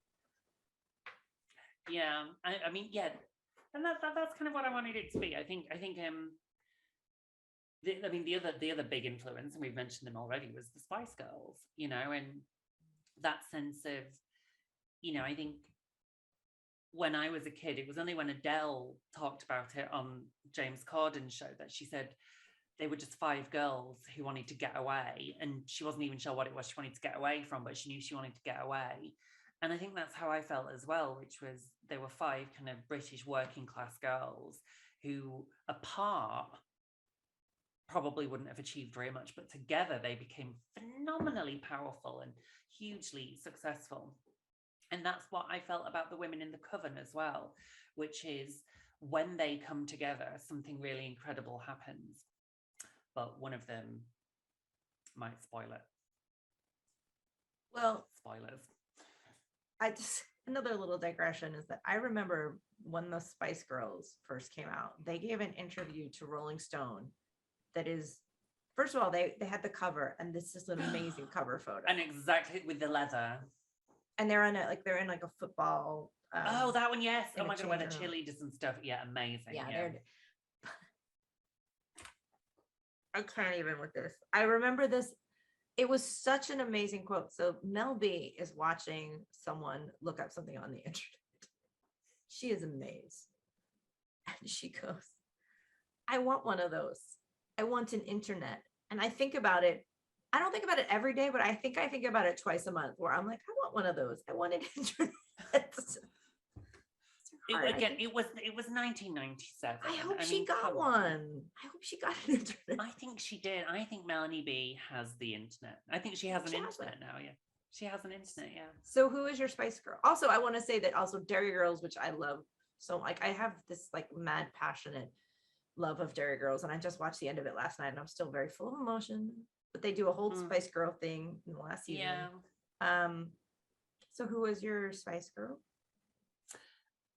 Speaker 1: Yeah, I mean, yeah, and that's kind of what I wanted it to be. I think the other big influence, and we've mentioned them already, was the Spice Girls. And that sense of, I think when I was a kid, it was only when Adele talked about it on James Corden's show that she said they were just 5 girls who wanted to get away, and she wasn't even sure what it was she wanted to get away from, but she knew she wanted to get away. And I think that's how I felt as well, which was there were 5 kind of British working class girls who apart probably wouldn't have achieved very much, but together they became phenomenally powerful and hugely successful. And that's what I felt about the women in the Coven as well, which is when they come together, something really incredible happens. But one of them might spoil it.
Speaker 2: Well,
Speaker 1: spoilers.
Speaker 2: Another little digression is that I remember when the Spice Girls first came out, they gave an interview to Rolling Stone that is, first of all, they had the cover, and this is an amazing cover photo.
Speaker 1: And exactly with the leather.
Speaker 2: And they're in a football.
Speaker 1: That one, yes. Oh my God, where the cheerleaders and stuff. Yeah, amazing.
Speaker 2: Yeah. I can't even with this. I remember this. It was such an amazing quote. So Mel B is watching someone look up something on the internet. She is amazed. And she goes, I want one of those. I want an internet. And I think about it. I don't think about it every day, but I think about it twice a month, where I'm like, I want one of those. I want an internet.
Speaker 1: again, it was 1997.
Speaker 2: I hope she got one. I hope she got an internet.
Speaker 1: I think she did. I think Melanie B has the internet. I think she has an internet now. Yeah, she has an internet. Yeah.
Speaker 2: So who is your Spice Girl? Also, I want to say that also Dairy Girls, which I love. So like I have this like mad passionate love of Dairy Girls, and I just watched the end of it last night, and I'm still very full of emotion. But they do a whole Spice Girl thing in the last season.
Speaker 1: Yeah.
Speaker 2: So who is your Spice Girl?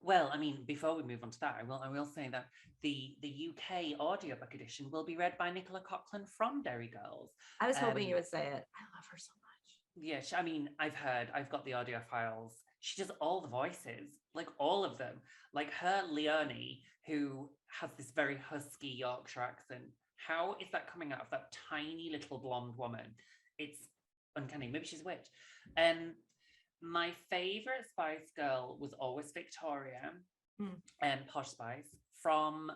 Speaker 1: Well, I mean, before we move on to that, I will say that the UK audiobook edition will be read by Nicola Coughlan from Dairy Girls.
Speaker 2: I was hoping you would say it. I love her so much.
Speaker 1: Yeah, I mean, I've got the audio files. She does all the voices, like all of them. Like her Leonie, who has this very husky Yorkshire accent. How is that coming out of that tiny little blonde woman? It's uncanny. Maybe she's a witch. My favorite Spice Girl was always Victoria, Posh Spice, from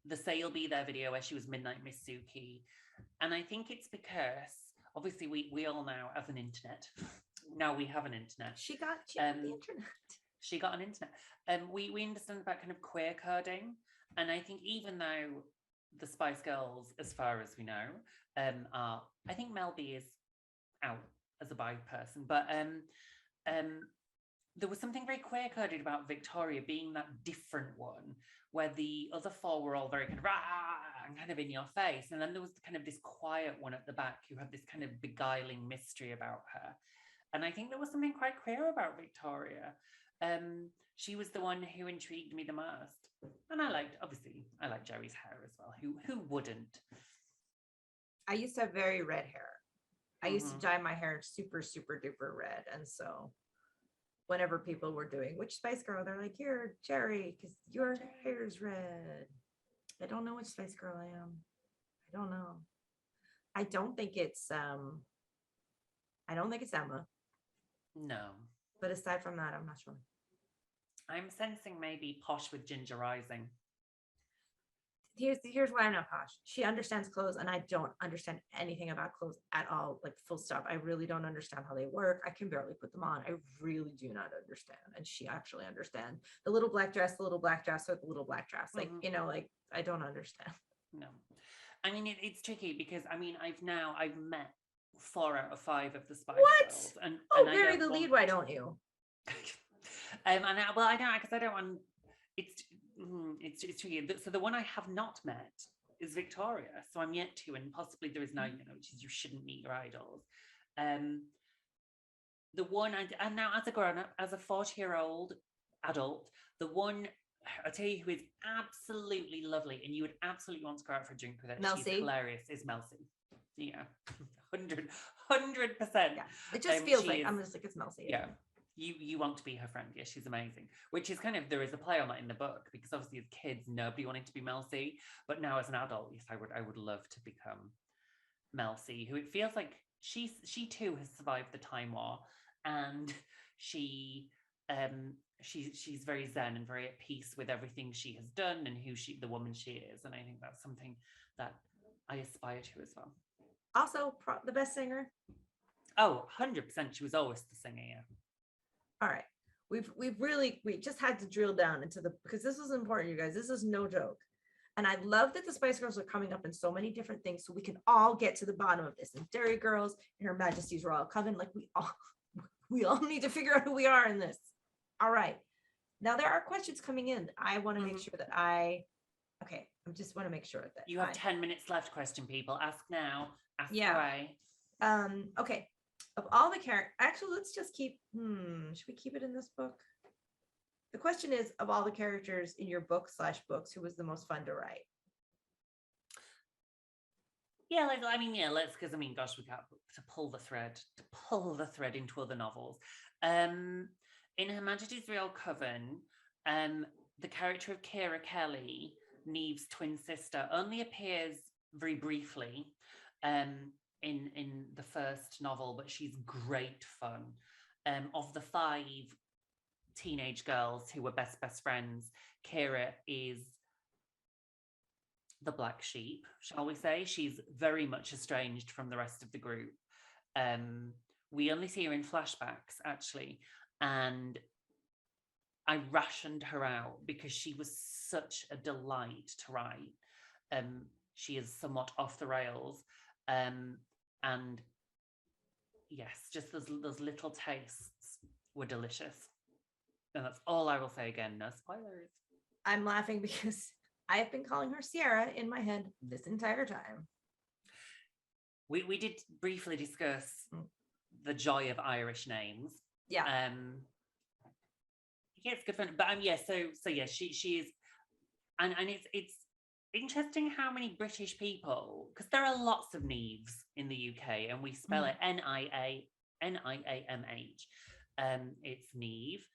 Speaker 1: the Say You'll Be There video where she was Midnight Miss Suki. And I think it's because obviously we all now have an internet. Now we have an internet.
Speaker 2: She got the internet.
Speaker 1: She got an internet. We understand about kind of queer coding. And I think even though the Spice Girls, as far as we know, are, I think Mel B is out as a bi person, but there was something very queer coded about Victoria being that different one, where the other four were all very kind of rah and kind of in your face, and then there was kind of this quiet one at the back who had this kind of beguiling mystery about her. And I think there was something quite queer about Victoria. She was the one who intrigued me the most, and I liked Jerry's hair as well. Who wouldn't?
Speaker 2: I used to have very red hair. I used to dye my hair super, super duper red. And so whenever people were doing, which Spice Girl, they're like, you're Jerry, because your hair's red. I don't know which Spice Girl I am. I don't know. I don't think it's Emma.
Speaker 1: No.
Speaker 2: But aside from that, I'm not sure.
Speaker 1: I'm sensing maybe Posh with ginger rising.
Speaker 2: Here's why I'm not Posh. She understands clothes, and I don't understand anything about clothes at all. Like full stop. I really don't understand how they work. I can barely put them on. I really do not understand. And she actually understands the little black dress, or the little black dress. Like, like I don't understand.
Speaker 1: No, I mean it's tricky because I mean I've met 4 out of 5 of the Spice Girls. And
Speaker 2: Mary the lead. Why don't you?
Speaker 1: I don't because I don't want. It's tricky. So the one I have not met is Victoria. So I'm yet to, and possibly there is now, which is you shouldn't meet your idols. The one, and now as a grown-up, as a 40-year-old adult, the one I'll tell you who is absolutely lovely, and you would absolutely want to go out for a drink with her.
Speaker 2: Mel C.
Speaker 1: She's hilarious. Is Mel C. Yeah, 100%. Yeah,
Speaker 2: it just feels like I'm just like it's Mel C.
Speaker 1: Yeah. You want to be her friend. Yeah, she's amazing. Which is kind of, there is a play on that in the book, because obviously as kids, nobody wanted to be Mel C. But now as an adult, yes, I would love to become Mel C, who it feels like she too has survived the Time War, and she's very zen and very at peace with everything she has done and the woman she is. And I think that's something that I aspire to as well.
Speaker 2: Also, the best singer.
Speaker 1: Oh, 100%. She was always the singer, yeah.
Speaker 2: All right, we just had to drill down into because this is important, you guys. This is no joke, and I love that the Spice Girls are coming up in so many different things, so we can all get to the bottom of this. And Dairy Girls and Her Majesty's Royal Coven, like we all need to figure out who we are in this. All right, now there are questions coming in. I want to make sure that I just want to make sure that
Speaker 1: you have 10 minutes left. Question people, ask now. Ask away.
Speaker 2: Okay. Of all the characters, actually, let's just keep, should we keep it in this book? The question is, of all the characters in your books, who was the most fun to write?
Speaker 1: Yeah, let's, because gosh, we got to pull the thread into other novels. In Her Majesty's Royal Coven, the character of Kira Kelly, Neve's twin sister, only appears very briefly. In the first novel, but she's great fun. Of the 5 teenage girls who were best friends, Kira is the black sheep, shall we say. She's very much estranged from the rest of the group. We only see her in flashbacks, actually, and I rationed her out because she was such a delight to write. She is somewhat off the rails. And yes, just those little tastes were delicious. And that's all I will say. Again, no spoilers.
Speaker 2: I'm laughing because I have been calling her Sierra in my head this entire time.
Speaker 1: We did briefly discuss the joy of Irish names.
Speaker 2: Yeah.
Speaker 1: Yeah, it's good fun. But yeah, so yeah, she is, and it's interesting how many British people, because there are lots of Neves in the UK, and we spell it Niaamh. It's Neve,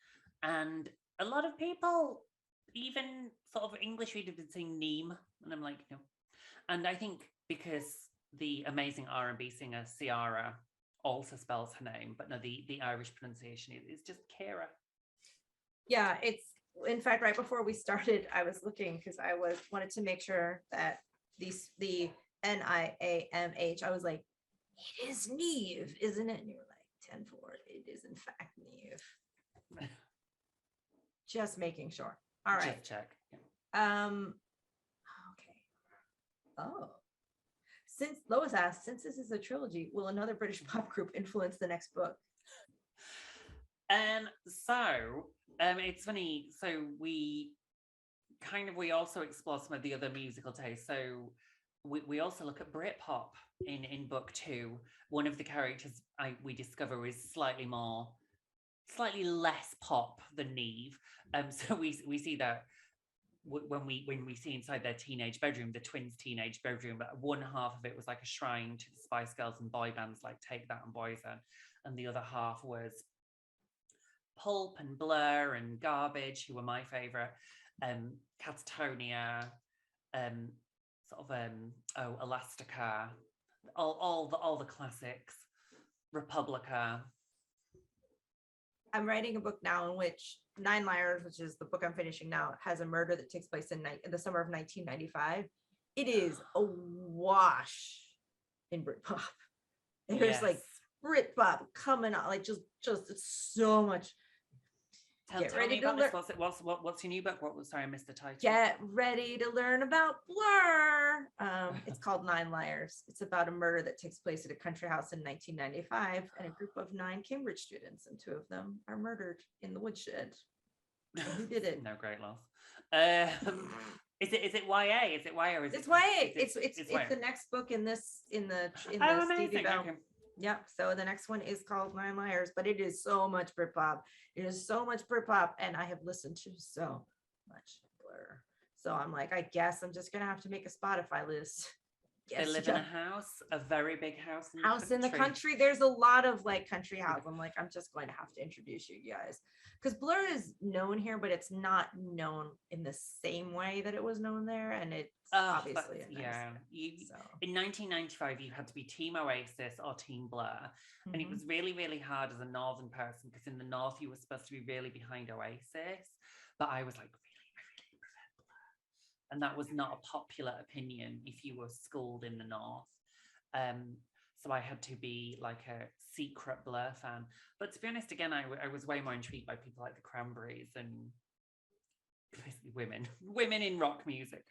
Speaker 1: and a lot of people, even sort of English readers, would say Neem, and I'm like, no. And I think because the amazing R&B singer Ciara also spells her name, but no, the Irish pronunciation is just Kira.
Speaker 2: Yeah, it's, in fact, right before we started, I was looking because I wanted to make sure that the Niamh, I was like, it is Neve, isn't it? And you're like, 10-4, it is in fact Neve. Just making sure. All right.
Speaker 1: Just check.
Speaker 2: Yeah. Okay. Oh. Since Lois asked, since this is a trilogy, will another British pop group influence the next book?
Speaker 1: It's funny. So we also explore some of the other musical tastes. So we also look at Britpop in book 2. One of the characters we discover is slightly less pop than Neve. So we see that when we see inside their teenage bedroom, the twins' teenage bedroom, but one half of it was like a shrine to the Spice Girls and boy bands like Take That and Boyzone, and the other half was Pulp and Blur and Garbage, who were my favorite, Catatonia, Elastica, all the classics, Republica.
Speaker 2: I'm writing a book now in which 9 Liars, which is the book I'm finishing now, has a murder that takes place in the summer of 1995. It is a wash in Britpop. There's like Britpop coming out, like just it's so much.
Speaker 1: Tell me about this. What's your new book? Sorry, I missed the title.
Speaker 2: Get ready to learn about Blur. It's called 9 Liars. It's about a murder that takes place at a country house in 1995, and a group of 9 Cambridge students, and 2 of them are murdered in the woodshed. Who did it?
Speaker 1: No, great loss. Is it YA? Is it YA or is
Speaker 2: it's YA? It's YA. The next book in the Stevie Bell. Okay. Yep. So the next one is called 9 Liars, but it is so much Britpop. It is so much Britpop, and I have listened to so much Blur. So I'm like, I guess I'm just gonna have to make a Spotify list.
Speaker 1: They live in a house, a very big house.
Speaker 2: In the country. There's a lot of like country house. I'm like, I'm just going to have to introduce you guys, because Blur is known here, but it's not known in the same way that it was known there, and it's obviously a nice
Speaker 1: In 1995, you had to be Team Oasis or Team Blur, and it was really, really hard as a northern person, because in the north you were supposed to be really behind Oasis, but I was like, and that was not a popular opinion if you were schooled in the north. So I had to be like a secret Blur fan. But to be honest, again, I was way more intrigued by people like the Cranberries and basically women in rock music,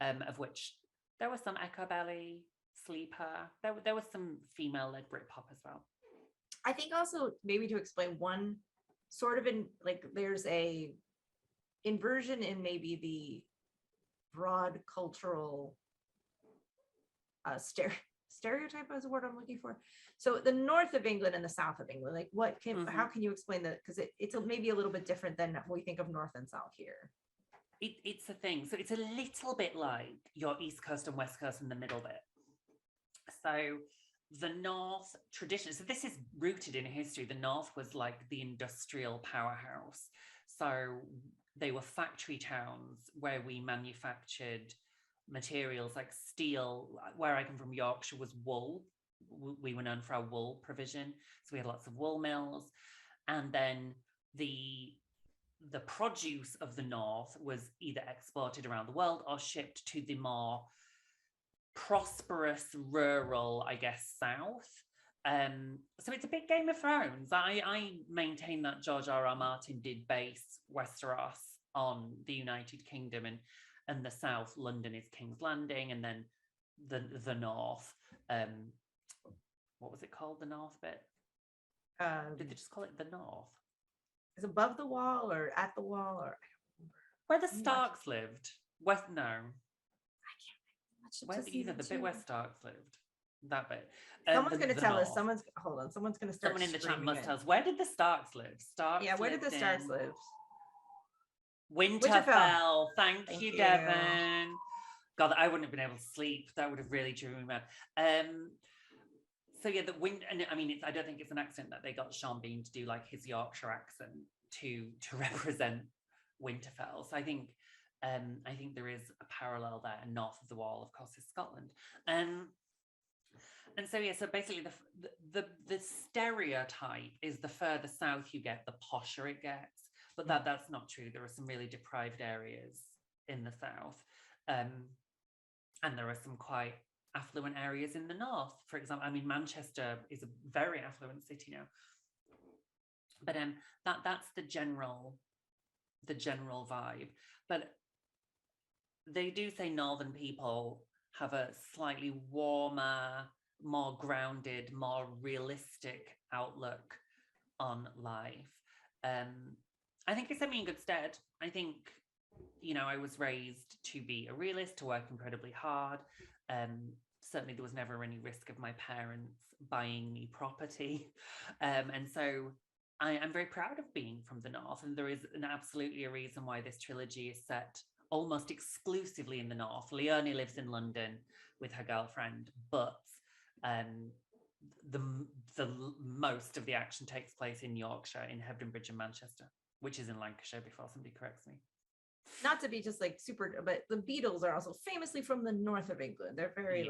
Speaker 1: of which there was some Echo Belly, Sleeper. There was some female-led Britpop as well.
Speaker 2: I think also maybe to explain one sort of there's a inversion in maybe the broad cultural stereotype is the word I'm looking for. So the north of England and the south of England, like how can you explain that? Because it's maybe a little bit different than we think of north and south here.
Speaker 1: It's a thing. So it's a little bit like your East Coast and West Coast in the middle bit. So the north tradition, so this is rooted in history. The north was like the industrial powerhouse. So they were factory towns where we manufactured materials like steel. Where I come from, Yorkshire, was wool. We were known for our wool provision. So we had lots of wool mills. And then the produce of the north was either exported around the world or shipped to the more prosperous rural, I guess, south. So it's a big Game of Thrones. I maintain that George R.R. Martin did base Westeros on the United Kingdom, and the South, London is King's Landing, and then the North. What was it called? The North bit? Did they just call it the North?
Speaker 2: Is it above the wall or at the wall, or
Speaker 1: where the Starks lived? West? No.
Speaker 2: I can't
Speaker 1: Where the bit where Starks lived? That bit.
Speaker 2: Someone's going to tell us. Hold on. Someone's going to start.
Speaker 1: Someone in the chat must tell us. Where did the Starks live?
Speaker 2: Yeah, where did the Starks live?
Speaker 1: Winterfell. Thank you, Devon. God, I wouldn't have been able to sleep. That would have really driven me mad. So yeah, and I mean, I don't think it's an accident that they got Sean Bean to do like his Yorkshire accent to represent Winterfell. So I think there is a parallel there. And north of the wall, of course, is Scotland. And so yeah, so basically the stereotype is the further south you get, the posher it gets. But that's not true. There are some really deprived areas in the south, and there are some quite affluent areas in the north. For example, I mean, Manchester is a very affluent city now. But that's the general vibe. But they do say northern people have a slightly warmer, more grounded, more realistic outlook on life. I think it set me in good stead. I think, I was raised to be a realist, to work incredibly hard. Certainly there was never any risk of my parents buying me property. And so I'm very proud of being from the north. And there is absolutely a reason why this trilogy is set almost exclusively in the north. Leonie lives in London with her girlfriend, but the most of the action takes place in Yorkshire, in Hebden Bridge and Manchester, which is in Lancashire, before somebody corrects me.
Speaker 2: Not to be just like super, but the Beatles are also famously from the north of England. They're very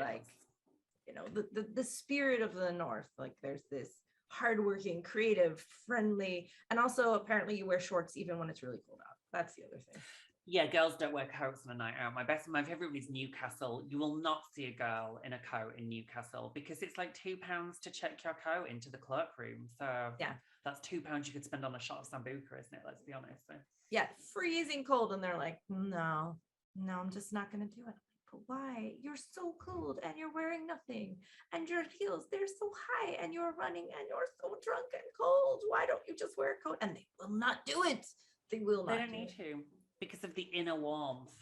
Speaker 2: the spirit of the north. Like there's this hardworking, creative, friendly, and also apparently you wear shorts even when it's really cold out. That's the other thing.
Speaker 1: Yeah, girls don't wear coats on a night out. My favorite one is Newcastle. You will not see a girl in a coat in Newcastle because it's like £2 to check your coat into the cloakroom. So yeah, that's £2 you could spend on a shot of Sambuca, isn't it? Let's be honest. So.
Speaker 2: Yeah, freezing cold, and they're like, no, I'm just not going to do it. But why? You're so cold, and you're wearing nothing, and your heels, they're so high, and you're running, and you're so drunk and cold. Why don't you just wear a coat? And they will not do it. They will not.
Speaker 1: They don't need to. Because of the inner warmth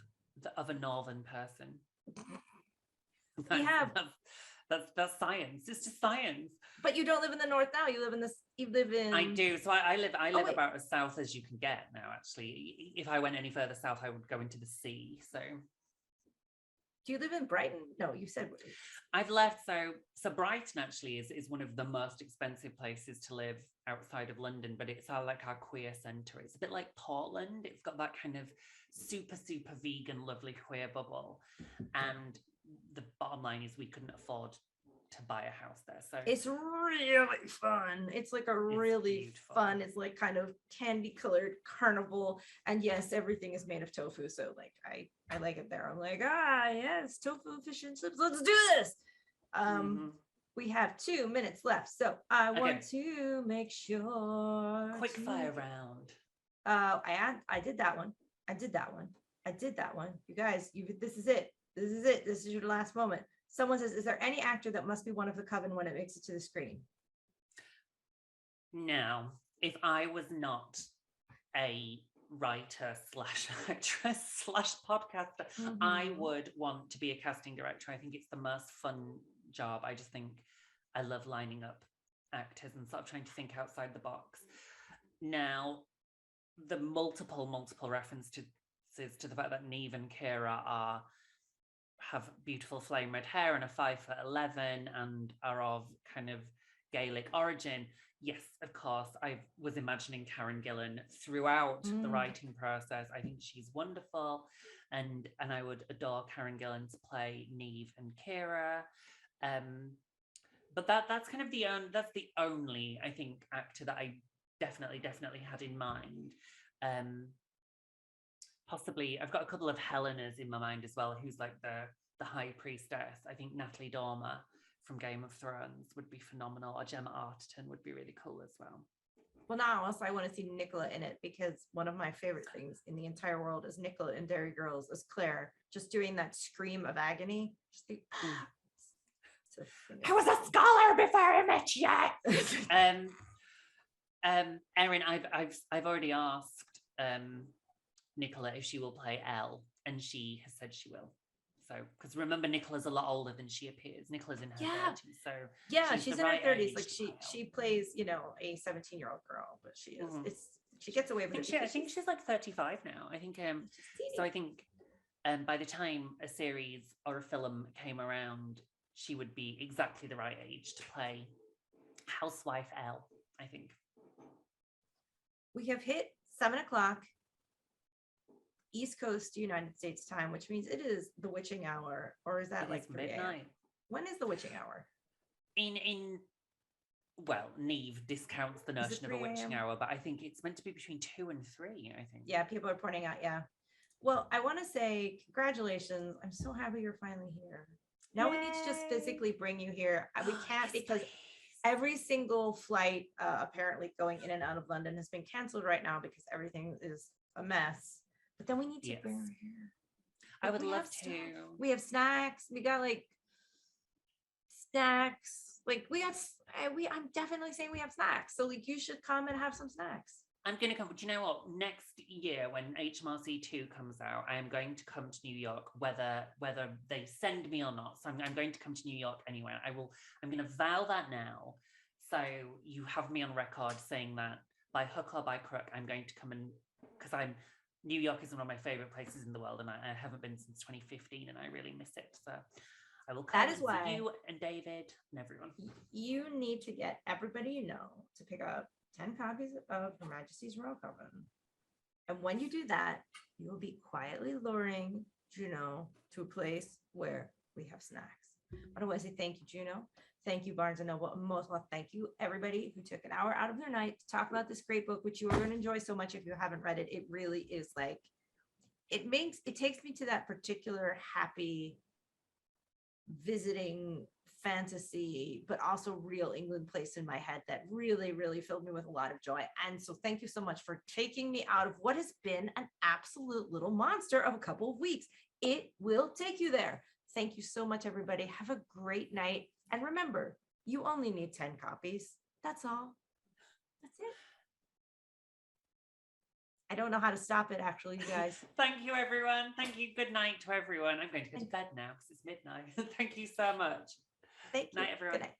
Speaker 1: of a northern person. That's science. It's just science.
Speaker 2: But you don't live in the north now. You live in.
Speaker 1: I do. So I live about as south as you can get now. Actually, if I went any further south, I would go into the sea. So.
Speaker 2: Do you live in Brighton? No, you said.
Speaker 1: I've left. So Brighton actually is one of the most expensive places to live outside of London, but it's our queer centre. It's a bit like Portland. It's got that kind of super, super vegan, lovely queer bubble. And the bottom line is we couldn't afford to buy a house there. So
Speaker 2: it's really fun. It's like a really fun, it's like kind of candy colored carnival. And yes, everything is made of tofu. So like I like it there. I'm like, yes, tofu, fish and chips. Let's do this. We have 2 minutes left. So I want to make sure.
Speaker 1: Quick fire round.
Speaker 2: I did that one. You guys, this is it. This is your last moment. Someone says, is there any actor that must be one of the coven when it makes it to the screen?
Speaker 1: Now, if I was not a writer / actress / podcaster, I would want to be a casting director. I think it's the most fun job. I just think I love lining up actors and sort of trying to think outside the box. Now, the multiple references to the fact that Neve and Kira have beautiful flame red hair and are 5'11" and are of kind of Gaelic origin. Yes, of course, I was imagining Karen Gillan throughout the writing process. I think she's wonderful, and I would adore Karen Gillan to play Neve and Kira. But that's kind of the only I think actor that I definitely had in mind. Possibly, I've got a couple of Helenas in my mind as well, who's like the high priestess. I think Natalie Dormer from Game of Thrones would be phenomenal. Or Gemma Arterton would be really cool as well.
Speaker 2: Well, now also I want to see Nicola in it, because one of my favorite things in the entire world is Nicola in Derry Girls as Claire, just doing that scream of agony. Just the, I was a scholar before I met you.
Speaker 1: Erin, I've already asked Nicola if she will play Elle, and she has said she will. So, because remember, Nicola's a lot older than she appears. Nicola's in her 30s, so
Speaker 2: yeah, she's in her 30s. Like she plays, you know, a 17-year-old girl, but she is she gets away with it.
Speaker 1: I think she's like 35 now. I think so. I think by the time a series or a film came around, she would be exactly the right age to play housewife Elle, I think.
Speaker 2: We have hit 7:00 East Coast United States time, which means it is the witching hour, or is that like
Speaker 1: midnight?
Speaker 2: When is the witching hour?
Speaker 1: Well, Neve discounts the notion of a witching hour, but I think it's meant to be between 2 and 3, I think.
Speaker 2: Yeah, people are pointing out, yeah. Well, I want to say congratulations. I'm so happy you're finally here. Now we need to just physically bring you here. We can't, because every single flight apparently going in and out of London has been canceled right now because everything is a mess. But then we need to bring her here.
Speaker 1: I would love to.
Speaker 2: We have snacks. We got like snacks. Like I'm definitely saying we have snacks. So like you should come and have some snacks.
Speaker 1: I'm going to come. Do you know what? Next year, when HMRC 2 comes out, I am going to come to New York, whether they send me or not. So I'm going to come to New York anyway. I'm going to vow that now. So you have me on record saying that by hook or by crook, I'm going to come and, because New York is one of my favorite places in the world, and I haven't been since 2015, and I really miss it. So I will come. That is why you and David and everyone.
Speaker 2: You need to get everybody you know to pick up 10 copies of Her Majesty's Royal Coven. And when you do that, you will be quietly luring Juno to a place where we have snacks. I want to say thank you, Juno. Thank you, Barnes & Noble. And most of all, thank you, everybody who took an hour out of their night to talk about this great book, which you are going to enjoy so much if you haven't read it. It really is like, it takes me to that particular happy visiting fantasy, but also real England place in my head that really, really filled me with a lot of joy. And so thank you so much for taking me out of what has been an absolute little monster of a couple of weeks. It will take you there. Thank you so much, everybody. Have a great night. And remember, you only need 10 copies. That's all. That's it. I don't know how to stop it, actually, you guys.
Speaker 1: Thank you, everyone. Thank you. Good night to everyone. I'm going to go to bed now because it's midnight. Thank you so much.
Speaker 2: Thank you.
Speaker 1: Night, everyone.
Speaker 2: Good night.